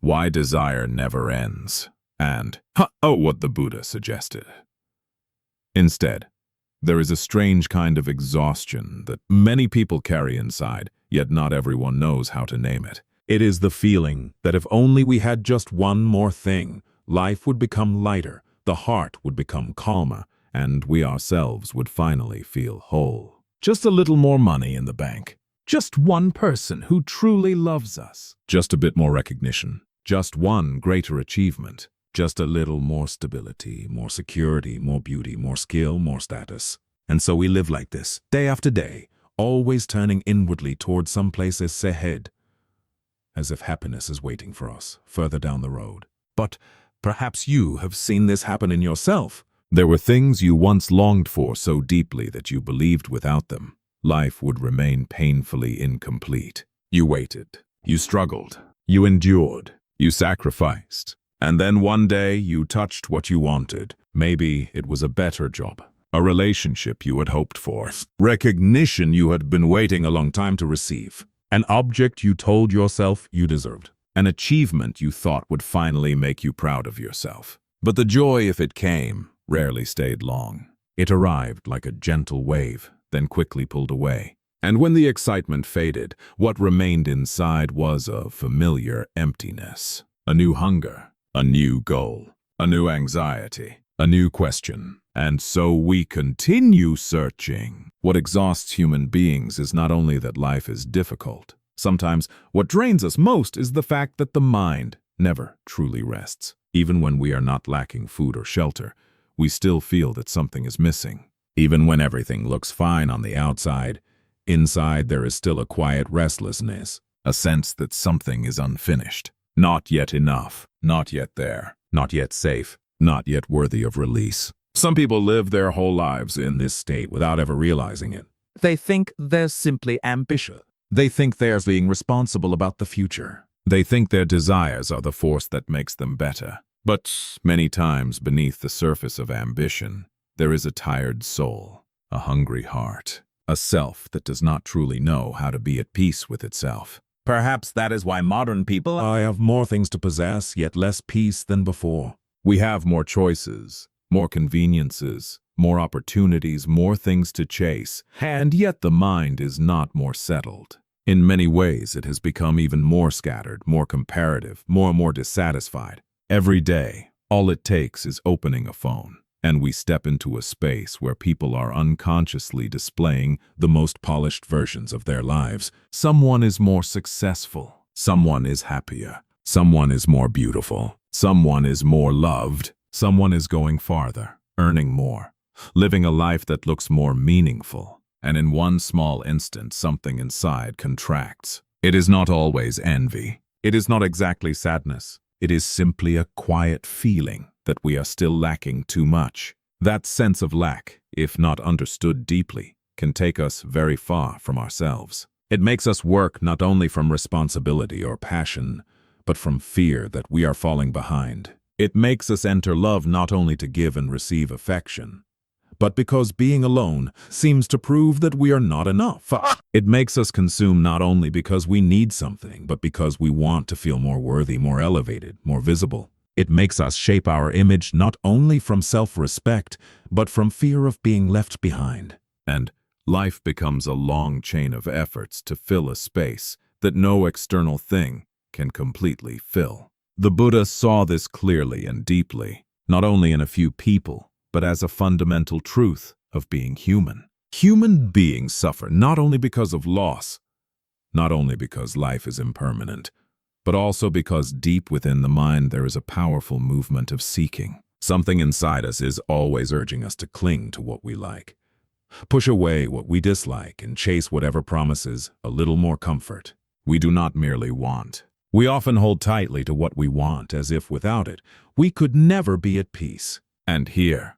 Why Desire Never Ends, and what the Buddha suggested. Instead, there is a strange kind of exhaustion that many people carry inside, yet not everyone knows how to name it. It is the feeling that if only we had just one more thing, life would become lighter, the heart would become calmer, and we ourselves would finally feel whole. Just a little more money in the bank. Just one person who truly loves us. Just a bit more recognition. Just one greater achievement. Just a little more stability, more security, more beauty, more skill, more status. And so we live like this, day after day, always turning inwardly towards some place ahead, as if happiness is waiting for us further down the road. But perhaps you have seen this happen in yourself. There were things you once longed for so deeply that you believed without them, life would remain painfully incomplete. You waited, you struggled, you endured, you sacrificed. And then one day you touched what you wanted. Maybe it was a better job, a relationship you had hoped for, recognition you had been waiting a long time to receive, an object you told yourself you deserved, an achievement you thought would finally make you proud of yourself. But the joy, if it came, rarely stayed long. It arrived like a gentle wave, then quickly pulled away. And when the excitement faded, what remained inside was a familiar emptiness, a new hunger, a new goal, a new anxiety, a new question. And so we continue searching. What exhausts human beings is not only that life is difficult. Sometimes what drains us most is the fact that the mind never truly rests. Even when we are not lacking food or shelter, we still feel that something is missing. Even when everything looks fine on the outside, inside there is still a quiet restlessness, a sense that something is unfinished. Not yet enough, not yet there, not yet safe, not yet worthy of release. Some people live their whole lives in this state without ever realizing it. They think they're simply ambitious. They think they're being responsible about the future. They think their desires are the force that makes them better. But many times beneath the surface of ambition, there is a tired soul, a hungry heart, a self that does not truly know how to be at peace with itself. Perhaps that is why modern people have more things to possess, yet less peace than before. We have more choices, more conveniences, more opportunities, more things to chase, and yet the mind is not more settled. In many ways, it has become even more scattered, more comparative, more dissatisfied. Every day, all it takes is opening a phone, and we step into a space where people are unconsciously displaying the most polished versions of their lives. Someone is more successful. Someone is happier. Someone is more beautiful. Someone is more loved. Someone is going farther, earning more, living a life that looks more meaningful. And in one small instant, something inside contracts. It is not always envy. It is not exactly sadness. It is simply a quiet feeling that we are still lacking too much. That sense of lack, if not understood deeply, can take us very far from ourselves. It makes us work not only from responsibility or passion, but from fear that we are falling behind. It makes us enter love not only to give and receive affection, but because being alone seems to prove that we are not enough. It makes us consume not only because we need something, but because we want to feel more worthy, more elevated, more visible. It makes us shape our image not only from self-respect, but from fear of being left behind. And life becomes a long chain of efforts to fill a space that no external thing can completely fill. The Buddha saw this clearly and deeply, not only in a few people, but as a fundamental truth of being human. Human beings suffer not only because of loss, not only because life is impermanent, but also because deep within the mind there is a powerful movement of seeking. Something inside us is always urging us to cling to what we like, push away what we dislike, and chase whatever promises a little more comfort. We do not merely want. We often hold tightly to what we want as if without it, we could never be at peace. And here,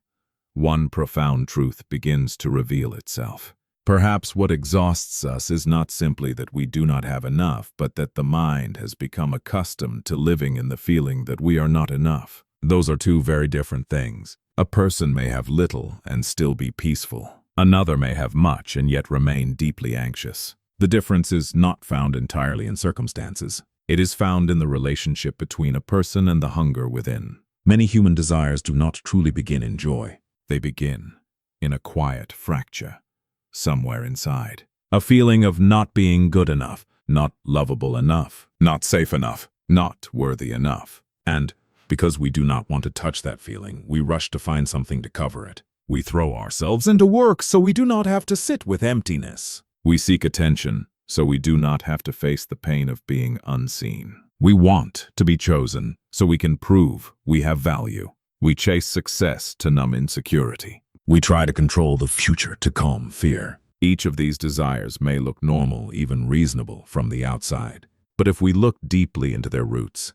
one profound truth begins to reveal itself. Perhaps what exhausts us is not simply that we do not have enough, but that the mind has become accustomed to living in the feeling that we are not enough. Those are two very different things. A person may have little and still be peaceful. Another may have much and yet remain deeply anxious. The difference is not found entirely in circumstances. It is found in the relationship between a person and the hunger within. Many human desires do not truly begin in joy. They begin in a quiet fracture, somewhere inside. A feeling of not being good enough, not lovable enough, not safe enough, not worthy enough. And because we do not want to touch that feeling, we rush to find something to cover it. We throw ourselves into work so we do not have to sit with emptiness. We seek attention so we do not have to face the pain of being unseen. We want to be chosen so we can prove we have value. We chase success to numb insecurity. We try to control the future to calm fear. Each of these desires may look normal, even reasonable, from the outside. But if we look deeply into their roots,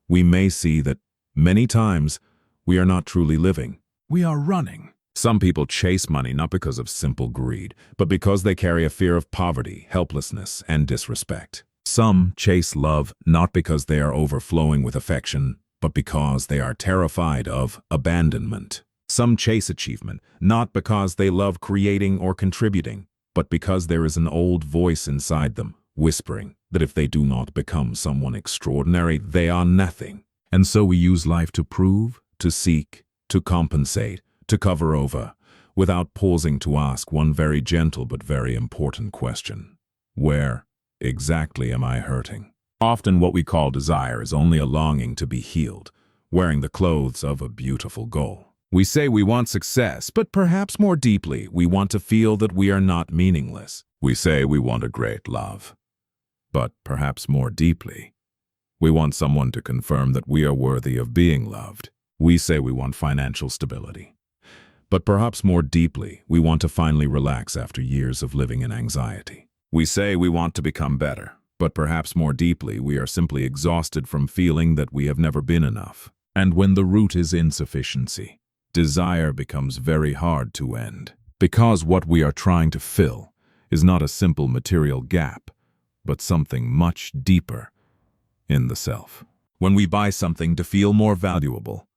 we may see that many times we are not truly living. We are running. Some people chase money not because of simple greed, but because they carry a fear of poverty, helplessness, and disrespect. Some chase love not because they are overflowing with affection, but because they are terrified of abandonment. Some chase achievement not because they love creating or contributing, but because there is an old voice inside them whispering that if they do not become someone extraordinary, they are nothing. And so we use life to prove, to seek, to compensate, to cover over, without pausing to ask one very gentle but very important question. Where exactly am I hurting? Often what we call desire is only a longing to be healed, wearing the clothes of a beautiful goal. We say we want success, but perhaps more deeply, we want to feel that we are not meaningless. We say we want a great love, but perhaps more deeply, we want someone to confirm that we are worthy of being loved. We say we want financial stability, but perhaps more deeply, we want to finally relax after years of living in anxiety. We say we want to become better, but perhaps more deeply, we are simply exhausted from feeling that we have never been enough. And when the root is insufficiency, desire becomes very hard to end, because what we are trying to fill is not a simple material gap, but something much deeper in the self. When we buy something to feel more valuable,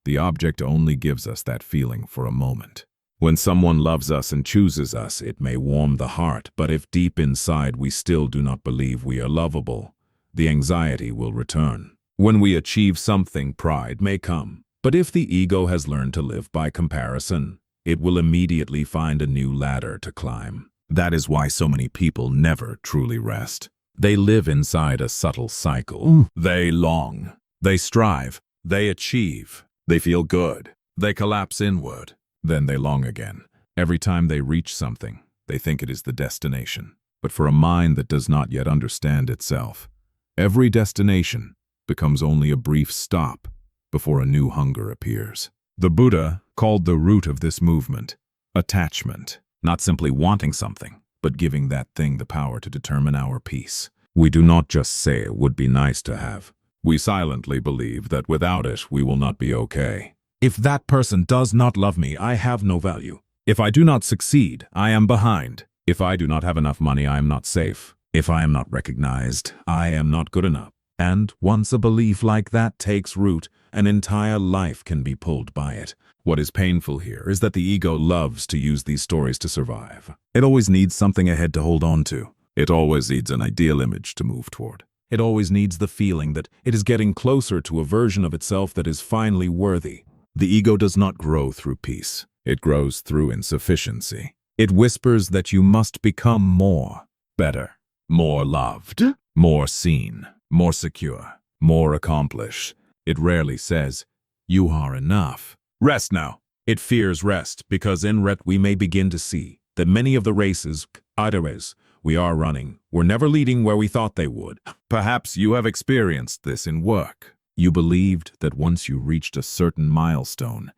the object only gives us that feeling for a moment. When someone loves us and chooses us, it may warm the heart, but if deep inside we still do not believe we are lovable, the anxiety will return. When we achieve something, pride may come, but if the ego has learned to live by comparison, it will immediately find a new ladder to climb. That is why so many people never truly rest. They live inside a subtle cycle. They long, they strive, they achieve, they feel good, they collapse inward, then they long again. Every time they reach something, they think it is the destination. But for a mind that does not yet understand itself, every destination becomes only a brief stop before a new hunger appears. The Buddha called the root of this movement attachment, not simply wanting something, but giving that thing the power to determine our peace. We do not just say it would be nice to have. We silently believe that without it, we will not be okay. If that person does not love me, I have no value. If I do not succeed, I am behind. If I do not have enough money, I am not safe. If I am not recognized, I am not good enough. And once a belief like that takes root, an entire life can be pulled by it. What is painful here is that the ego loves to use these stories to survive. It always needs something ahead to hold on to. It always needs an ideal image to move toward. It always needs the feeling that it is getting closer to a version of itself that is finally worthy. The ego does not grow through peace. It grows through insufficiency. It whispers that you must become more, better, more loved, more seen, more secure, more accomplished. It rarely says, you are enough. Rest now. It fears rest because in rest we may begin to see that many of the races, otherwise, we are running, were never leading where we thought they would. Perhaps you have experienced this in work. You believed that once you reached a certain milestone,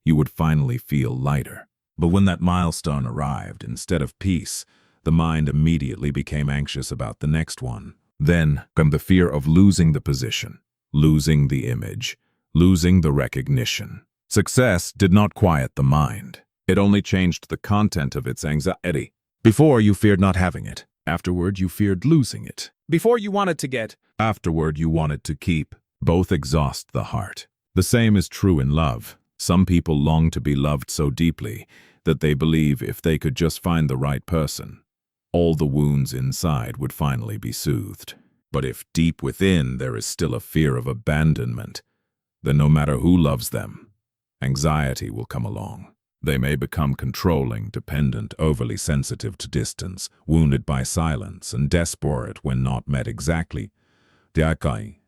you would finally feel lighter. But when that milestone arrived, instead of peace, the mind immediately became anxious about the next one. Then came the fear of losing the position, losing the image, losing the recognition. Success did not quiet the mind. It only changed the content of its anxiety. Before, you feared not having it. Afterward, you feared losing it. Before, you wanted to get. Afterward, you wanted to keep. Both exhaust the heart. The same is true in love. Some people long to be loved so deeply that they believe if they could just find the right person, all the wounds inside would finally be soothed. But if deep within there is still a fear of abandonment, then no matter who loves them, anxiety will come along. They may become controlling, dependent, overly sensitive to distance, wounded by silence, and desperate when not met exactly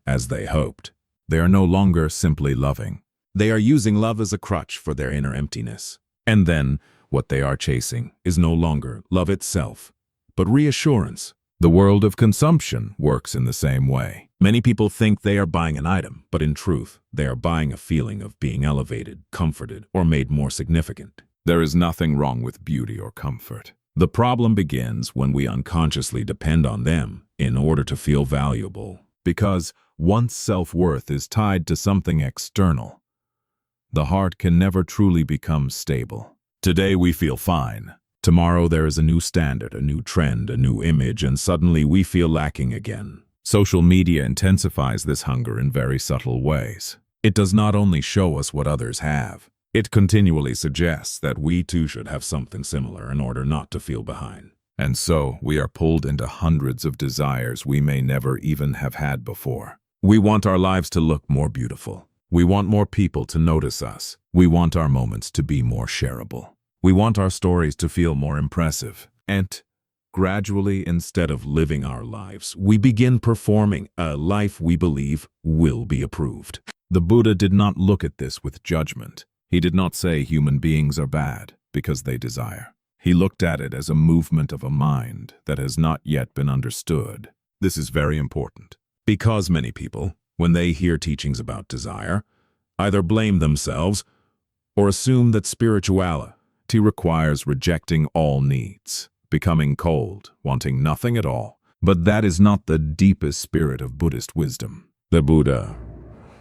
as they hoped. They are no longer simply loving. They are using love as a crutch for their inner emptiness. And then, what they are chasing is no longer love itself, but reassurance. The world of consumption works in the same way. Many people think they are buying an item, but in truth, they are buying a feeling of being elevated, comforted, or made more significant. There is nothing wrong with beauty or comfort. The problem begins when we unconsciously depend on them in order to feel valuable. Because once self-worth is tied to something external, the heart can never truly become stable. Today we feel fine. Tomorrow there is a new standard, a new trend, a new image, and suddenly we feel lacking again. Social media intensifies this hunger in very subtle ways. It does not only show us what others have, it continually suggests that we too should have something similar in order not to feel behind. And so we are pulled into hundreds of desires we may never even have had before. We want our lives to look more beautiful. We want more people to notice us. We want our moments to be more shareable. We want our stories to feel more impressive. And gradually, instead of living our lives, we begin performing a life we believe will be approved. The Buddha did not look at this with judgment. He did not say human beings are bad because they desire. He looked at it as a movement of a mind that has not yet been understood. This is very important, because many people, when they hear teachings about desire, either blame themselves or assume that spirituality requires rejecting all needs, becoming cold, wanting nothing at all. But that is not the deepest spirit of Buddhist wisdom. The Buddha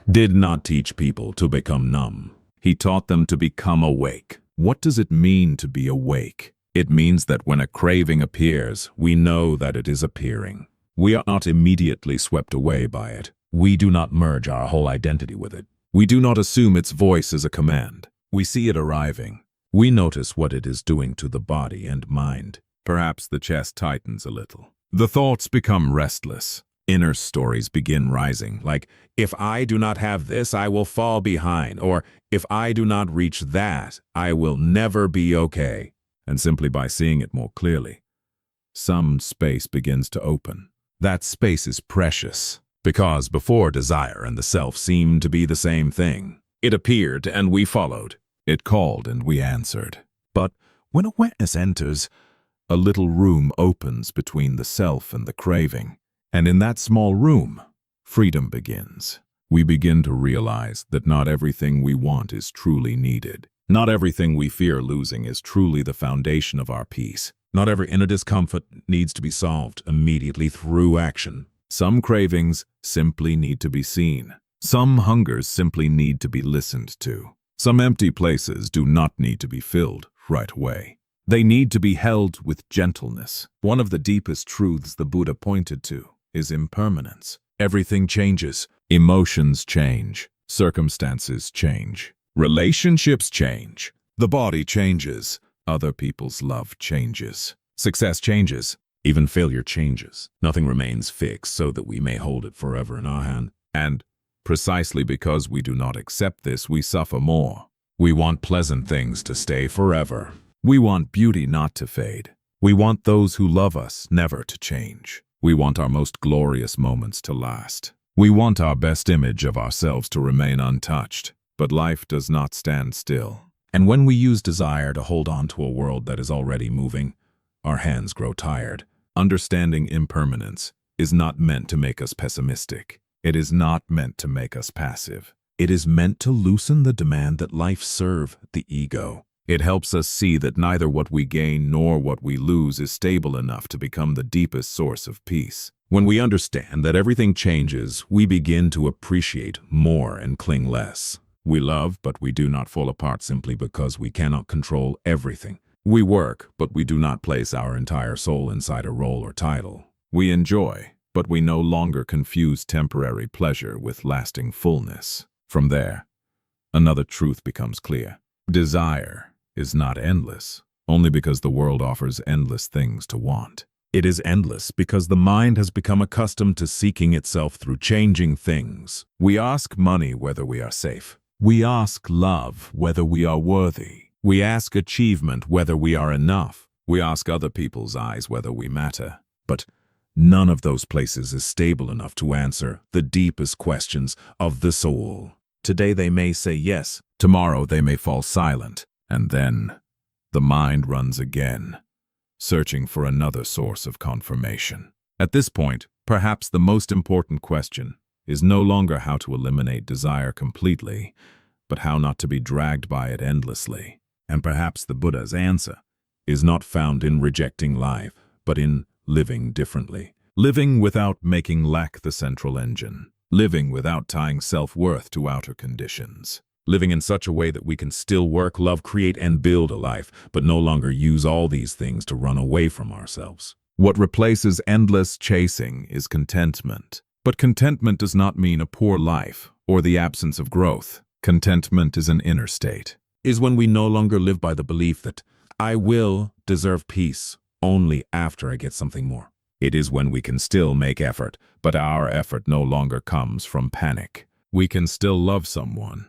did not teach people to become numb. He taught them to become awake. What does it mean to be awake? It means that when a craving appears, we know that it is appearing. We are not immediately swept away by it. We do not merge our whole identity with it. We do not assume its voice is a command. We see it arriving. We notice what it is doing to the body and mind. Perhaps the chest tightens a little. The thoughts become restless. Inner stories begin rising, like, if I do not have this, I will fall behind, or if I do not reach that, I will never be okay. And simply by seeing it more clearly, some space begins to open. That space is precious, because before desire and the self seemed to be the same thing. It appeared and we followed. It called and we answered. But when awareness enters, a little room opens between the self and the craving. And in that small room, freedom begins. We begin to realize that not everything we want is truly needed. Not everything we fear losing is truly the foundation of our peace. Not every inner discomfort needs to be solved immediately through action. Some cravings simply need to be seen. Some hungers simply need to be listened to. Some empty places do not need to be filled right away. They need to be held with gentleness. One of the deepest truths the Buddha pointed to is impermanence. Everything changes. Emotions change. Circumstances change. Relationships change. The body changes. Other people's love changes. Success changes. Even failure changes. Nothing remains fixed so that we may hold it forever in our hand. And precisely because we do not accept this, we suffer more. We want pleasant things to stay forever. We want beauty not to fade. We want those who love us never to change. We want our most glorious moments to last. We want our best image of ourselves to remain untouched. But life does not stand still. And when we use desire to hold on to a world that is already moving, our hands grow tired. Understanding impermanence is not meant to make us pessimistic. It is not meant to make us passive. It is meant to loosen the demand that life serve the ego. It helps us see that neither what we gain nor what we lose is stable enough to become the deepest source of peace. When we understand that everything changes, we begin to appreciate more and cling less. We love, but we do not fall apart simply because we cannot control everything. We work, but we do not place our entire soul inside a role or title. We enjoy, but we no longer confuse temporary pleasure with lasting fullness. From there, another truth becomes clear. Desire is not endless, only because the world offers endless things to want. It is endless because the mind has become accustomed to seeking itself through changing things. We ask money whether we are safe. We ask love whether we are worthy. We ask achievement whether we are enough. We ask other people's eyes whether we matter. But none of those places is stable enough to answer the deepest questions of the soul. Today they may say yes, tomorrow they may fall silent, and then the mind runs again, searching for another source of confirmation. At this point, perhaps the most important question is no longer how to eliminate desire completely, but how not to be dragged by it endlessly. And perhaps the Buddha's answer is not found in rejecting life, but in living differently. Living without making lack the central engine. Living without tying self-worth to outer conditions. Living in such a way that we can still work, love, create, and build a life, but no longer use all these things to run away from ourselves. What replaces endless chasing is contentment. But contentment does not mean a poor life or the absence of growth. Contentment is an inner state. Is when we no longer live by the belief that I will deserve peace only after I get something more. It is when we can still make effort, but our effort no longer comes from panic. We can still love someone,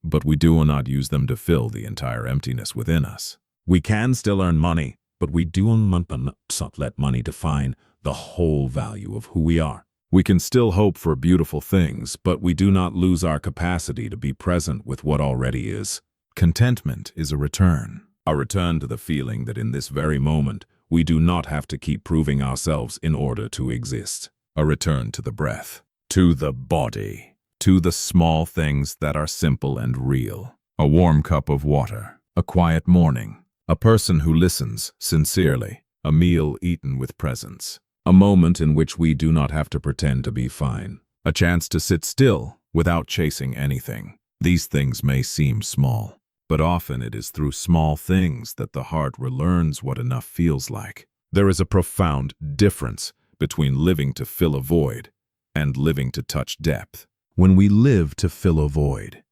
but we do not use them to fill the entire emptiness within us. We can still earn money, but we do not let money define the whole value of who we are. We can still hope for beautiful things, but we do not lose our capacity to be present with what already is. Contentment is a return to the feeling that in this very moment, we do not have to keep proving ourselves in order to exist. A return to the breath, to the body, to the small things that are simple and real. A warm cup of water, a quiet morning, a person who listens sincerely, a meal eaten with presence, a moment in which we do not have to pretend to be fine, a chance to sit still without chasing anything. These things may seem small, but often it is through small things that the heart relearns what enough feels like. There is a profound difference between living to fill a void and living to touch depth. When we live to fill a void,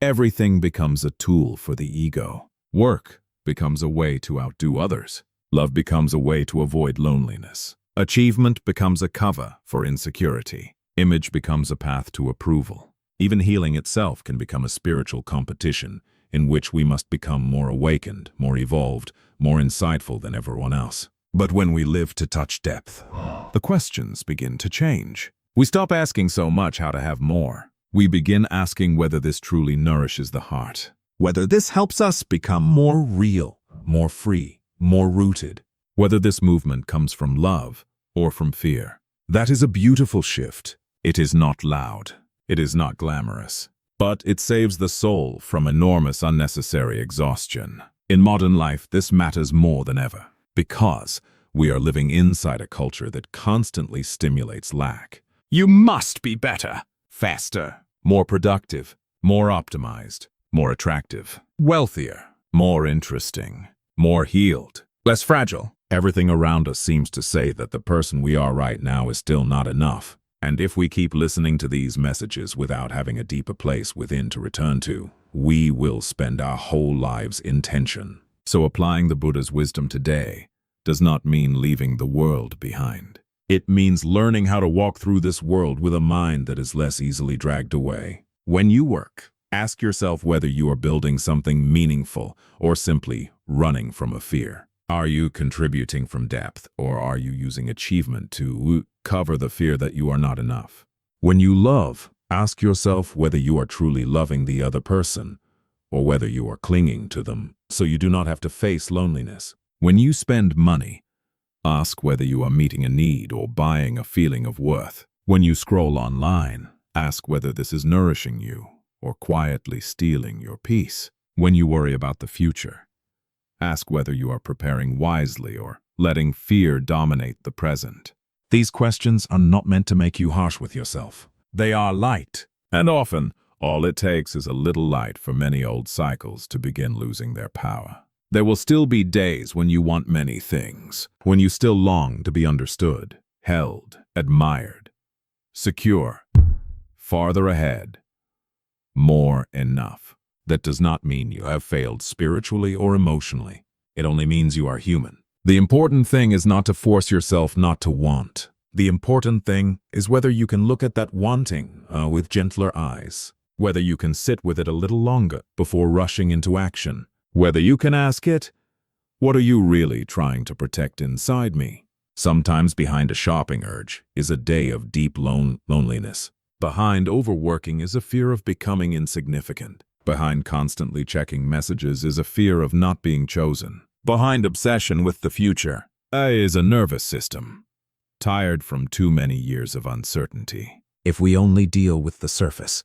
everything becomes a tool for the ego. Work becomes a way to outdo others. Love becomes a way to avoid loneliness. Achievement becomes a cover for insecurity. Image becomes a path to approval. Even healing itself can become a spiritual competition in which we must become more awakened, more evolved, more insightful than everyone else. But when we live to touch depth, the questions begin to change. We stop asking so much how to have more. We begin asking whether this truly nourishes the heart, whether this helps us become more real, more free, more rooted, whether this movement comes from love or from fear. That is a beautiful shift. It is not loud. It is not glamorous. But it saves the soul from enormous unnecessary exhaustion. In modern life, this matters more than ever, because we are living inside a culture that constantly stimulates lack. You must be better, faster, more productive, more optimized, more attractive, wealthier, more interesting, more healed, less fragile. Everything around us seems to say that the person we are right now is still not enough. And if we keep listening to these messages without having a deeper place within to return to, we will spend our whole lives in tension. So applying the Buddha's wisdom today does not mean leaving the world behind. It means learning how to walk through this world with a mind that is less easily dragged away. When you work, ask yourself whether you are building something meaningful or simply running from a fear. Are you contributing from depth, or are you using achievement to cover the fear that you are not enough? When you love, ask yourself whether you are truly loving the other person, or whether you are clinging to them so you do not have to face loneliness. When you spend money, ask whether you are meeting a need or buying a feeling of worth. When you scroll online, ask whether this is nourishing you or quietly stealing your peace. When you worry about the future, ask whether you are preparing wisely or letting fear dominate the present. These questions are not meant to make you harsh with yourself. They are light, and often all it takes is a little light for many old cycles to begin losing their power. There will still be days when you want many things, when you still long to be understood, held, admired, secure, farther ahead, more enough. That does not mean you have failed spiritually or emotionally. It only means you are human. The important thing is not to force yourself not to want. The important thing is whether you can look at that wanting with gentler eyes, whether you can sit with it a little longer before rushing into action, whether you can ask it, "What are you really trying to protect inside me?" Sometimes behind a shopping urge is a day of deep loneliness. Behind overworking is a fear of becoming insignificant. Behind constantly checking messages is a fear of not being chosen. Behind obsession with the future is a nervous system, tired from too many years of uncertainty. If we only deal with the surface,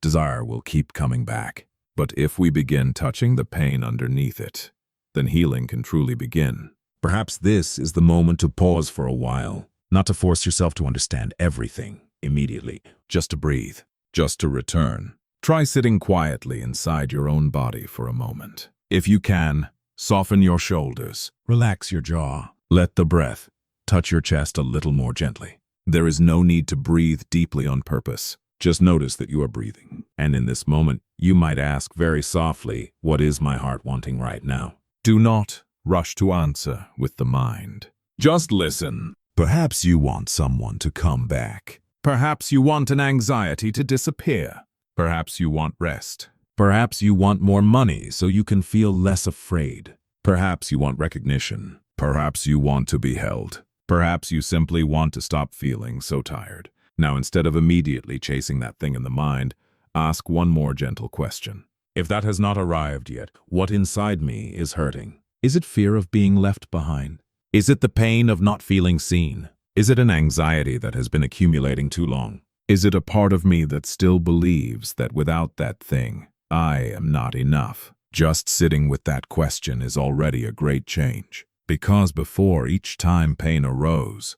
desire will keep coming back. But if we begin touching the pain underneath it, then healing can truly begin. Perhaps this is the moment to pause for a while, not to force yourself to understand everything immediately, just to breathe, just to return. Try sitting quietly inside your own body for a moment. If you can, soften your shoulders, relax your jaw, let the breath touch your chest a little more gently. There is no need to breathe deeply on purpose. Just notice that you are breathing. And in this moment, you might ask very softly, "What is my heart wanting right now?" Do not rush to answer with the mind. Just listen. Perhaps you want someone to come back. Perhaps you want an anxiety to disappear. Perhaps you want rest. Perhaps you want more money so you can feel less afraid. Perhaps you want recognition. Perhaps you want to be held. Perhaps you simply want to stop feeling so tired. Now, instead of immediately chasing that thing in the mind, ask one more gentle question. If that has not arrived yet, what inside me is hurting? Is it fear of being left behind? Is it the pain of not feeling seen? Is it an anxiety that has been accumulating too long? Is it a part of me that still believes that without that thing, I am not enough? Just sitting with that question is already a great change. Because before each time pain arose,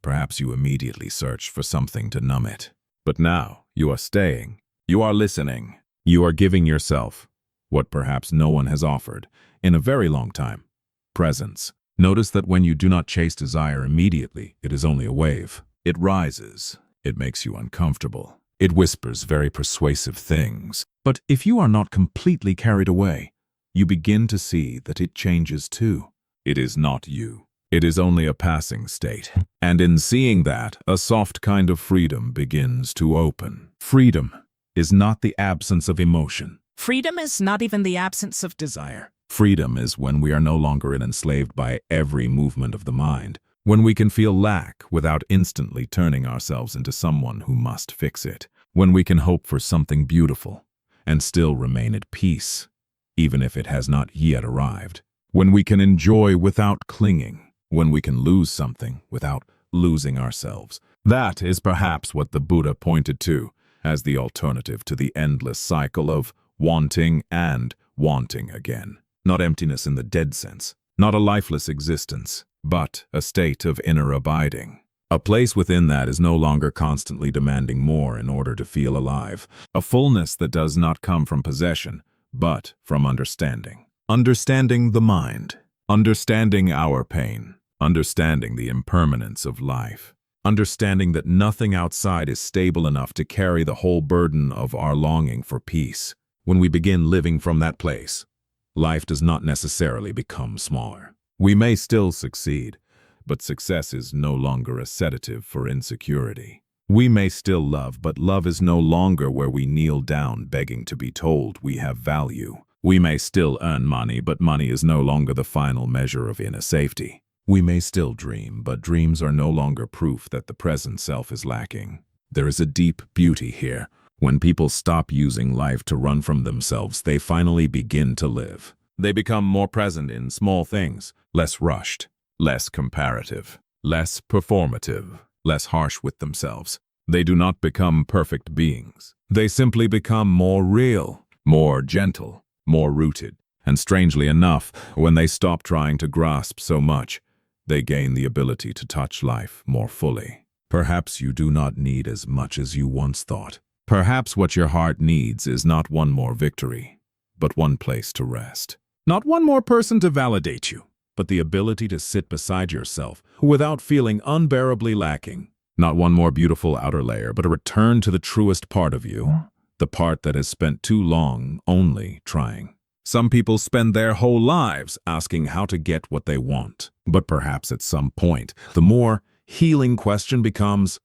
perhaps you immediately searched for something to numb it. But now you are staying, you are listening, you are giving yourself what perhaps no one has offered in a very long time: presence. Notice that when you do not chase desire immediately, it is only a wave. It rises, it makes you uncomfortable, it whispers very persuasive things. But if you are not completely carried away, you begin to see that it changes too. It is not you. It is only a passing state. And in seeing that, a soft kind of freedom begins to open. Freedom is not the absence of emotion. Freedom is not even the absence of desire. Freedom is when we are no longer enslaved by every movement of the mind, when we can feel lack without instantly turning ourselves into someone who must fix it, when we can hope for something beautiful and still remain at peace, even if it has not yet arrived, when we can enjoy without clinging, when we can lose something without losing ourselves. That is perhaps what the Buddha pointed to as the alternative to the endless cycle of wanting and wanting again. Not emptiness in the dead sense, not a lifeless existence, but a state of inner abiding. A place within that is no longer constantly demanding more in order to feel alive. A fullness that does not come from possession, but from understanding. Understanding the mind, understanding our pain, understanding the impermanence of life, understanding that nothing outside is stable enough to carry the whole burden of our longing for peace. When we begin living from that place, life does not necessarily become smaller. We may still succeed, but success is no longer a sedative for insecurity. We may still love, but love is no longer where we kneel down begging to be told we have value. We may still earn money, but money is no longer the final measure of inner safety. We may still dream, but dreams are no longer proof that the present self is lacking. There is a deep beauty here. When people stop using life to run from themselves, they finally begin to live. They become more present in small things, less rushed, less comparative, less performative, less harsh with themselves. They do not become perfect beings. They simply become more real, more gentle, more rooted. And strangely enough, when they stop trying to grasp so much, they gain the ability to touch life more fully. Perhaps you do not need as much as you once thought. Perhaps what your heart needs is not one more victory, but one place to rest. Not one more person to validate you, but the ability to sit beside yourself without feeling unbearably lacking. Not one more beautiful outer layer, but a return to the truest part of you, the part that has spent too long only trying. Some people spend their whole lives asking how to get what they want. But perhaps at some point, the more healing question becomes,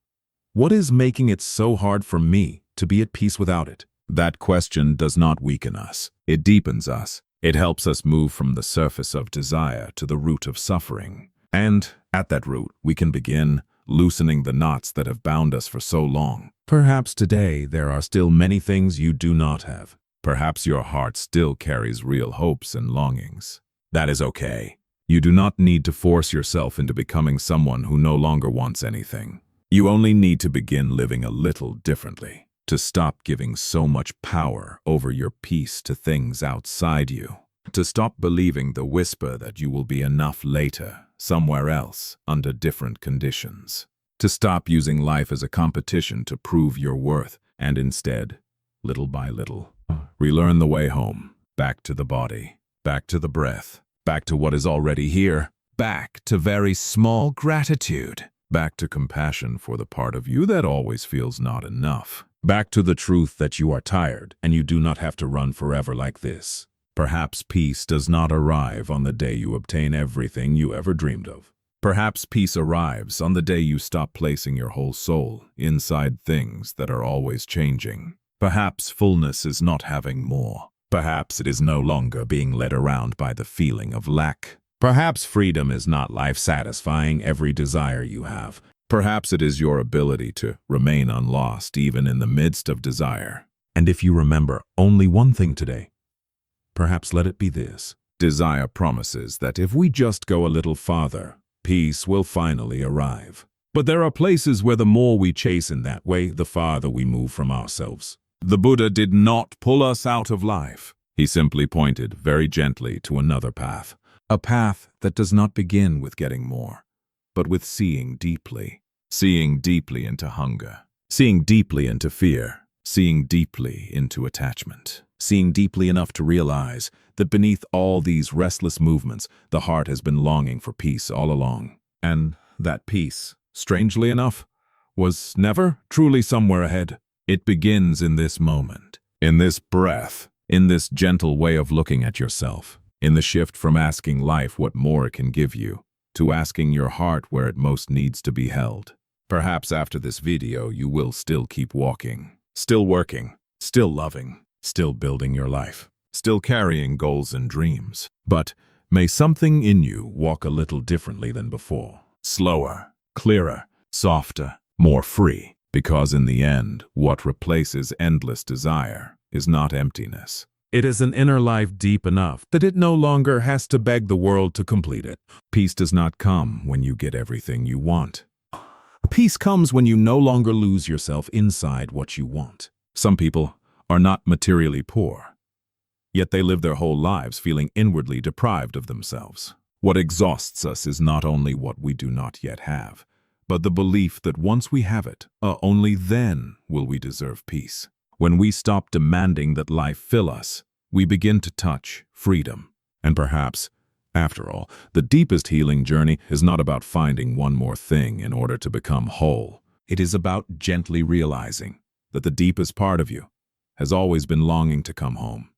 what is making it so hard for me to be at peace without it? That question does not weaken us. It deepens us. It helps us move from the surface of desire to the root of suffering. And at that root, we can begin loosening the knots that have bound us for so long. Perhaps today there are still many things you do not have. Perhaps your heart still carries real hopes and longings. That is okay. You do not need to force yourself into becoming someone who no longer wants anything. You only need to begin living a little differently, to stop giving so much power over your peace to things outside you, to stop believing the whisper that you will be enough later, somewhere else, under different conditions, to stop using life as a competition to prove your worth, and instead, little by little, relearn the way home, back to the body, back to the breath, back to what is already here, back to very small gratitude, back to compassion for the part of you that always feels not enough, back to the truth that you are tired and you do not have to run forever like this. Perhaps peace does not arrive on the day you obtain everything you ever dreamed of. Perhaps peace arrives on the day you stop placing your whole soul inside things that are always changing. Perhaps fullness is not having more. Perhaps it is no longer being led around by the feeling of lack. Perhaps freedom is not life satisfying every desire you have. Perhaps it is your ability to remain unlost even in the midst of desire. And if you remember only one thing today, perhaps let it be this. Desire promises that if we just go a little farther, peace will finally arrive. But there are places where the more we chase in that way, the farther we move from ourselves. The Buddha did not pull us out of life. He simply pointed very gently to another path. A path that does not begin with getting more, but with seeing deeply into hunger, seeing deeply into fear, seeing deeply into attachment, seeing deeply enough to realize that beneath all these restless movements, the heart has been longing for peace all along. And that peace, strangely enough, was never truly somewhere ahead. It begins in this moment, in this breath, in this gentle way of looking at yourself, in the shift from asking life what more it can give you, to asking your heart where it most needs to be held. Perhaps after this video you will still keep walking, still working, still loving, still building your life, still carrying goals and dreams. But may something in you walk a little differently than before. Slower, clearer, softer, more free. Because in the end, what replaces endless desire is not emptiness. It is an inner life deep enough that it no longer has to beg the world to complete it. Peace does not come when you get everything you want. Peace comes when you no longer lose yourself inside what you want. Some people are not materially poor, yet they live their whole lives feeling inwardly deprived of themselves. What exhausts us is not only what we do not yet have, but the belief that once we have it, only then will we deserve peace. When we stop demanding that life fill us, we begin to touch freedom. And perhaps, after all, the deepest healing journey is not about finding one more thing in order to become whole. It is about gently realizing that the deepest part of you has always been longing to come home.